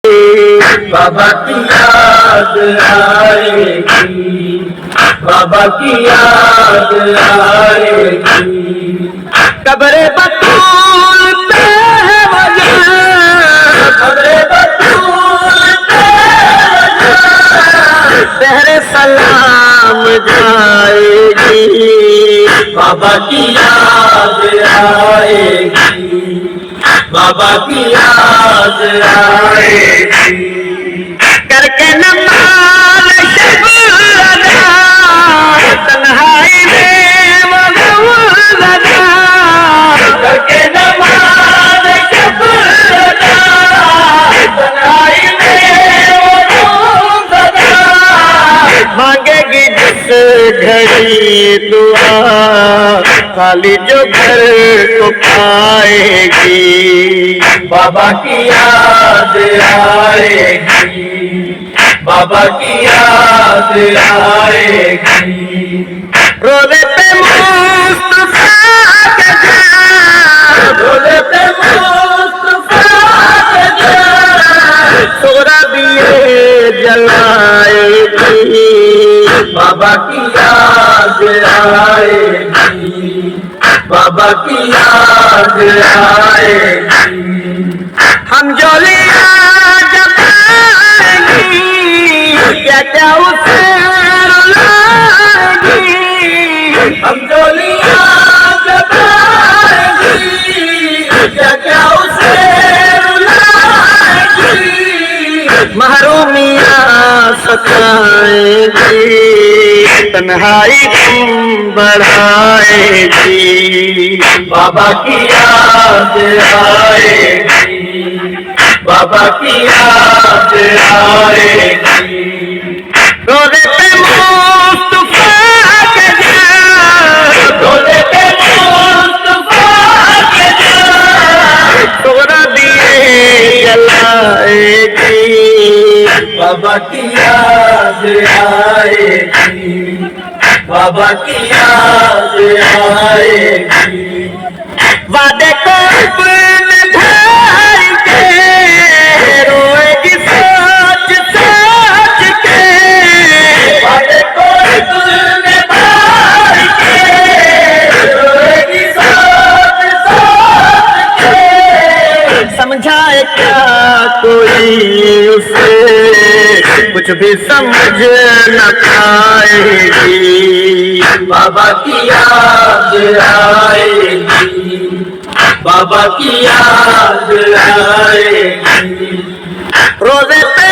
बाबा की याद आएगी, बाबा की याद आएगी। कब्रे बतूल पे है वजह, कब्रे बतूल पे शहरे सलाम जाएगी, बाबा की याद आएगी, बाबा की याद आएगी। करके नमाज़ शब अदा, तन्हाई में मगबूल अदा, करके नमाज़ शब अदा, तन्हाई में मगबूल अदा। मांगेगी जिस घड़ी दुआ, खाली जो घर को पाएगी, बाबा की याद आएगी, बाबा की याद आएगी। रोज़े पे मुस्तफा का जान, रोज़े पे मुस्तफा का जान, सोरा दिए जलाएगी, बाबा की याद आएगी, बाबा की याद आएगी। हम जोलियां जगाएंगी, क्या क्या उसे रुलाएंगी, हम जोलियां जगाएंगी, क्या क्या उसे रुलाएंगी। महरूमियां सताएंगी, तन्हाई तुम बढ़ाएगी, बाबा की याद आएगी, बाबा की याद आएगी। रोज़े पे मुस्तफा के जान, रोज़े पे मुस्तफा के जान, सोरा दिए जलाएगी, बाबा की याद आएगी, बाबा की याद आएगी। वादे को अपने भाई के रोएगी सोच सोच के, वादे को अपने भाई के रोएगी सोच सोच के। समझाए क्या कोई उसे, कुछ भी समझ न पाएगी, बाबा की याद आएगी, बाबा की याद आएगी। रोज़े पे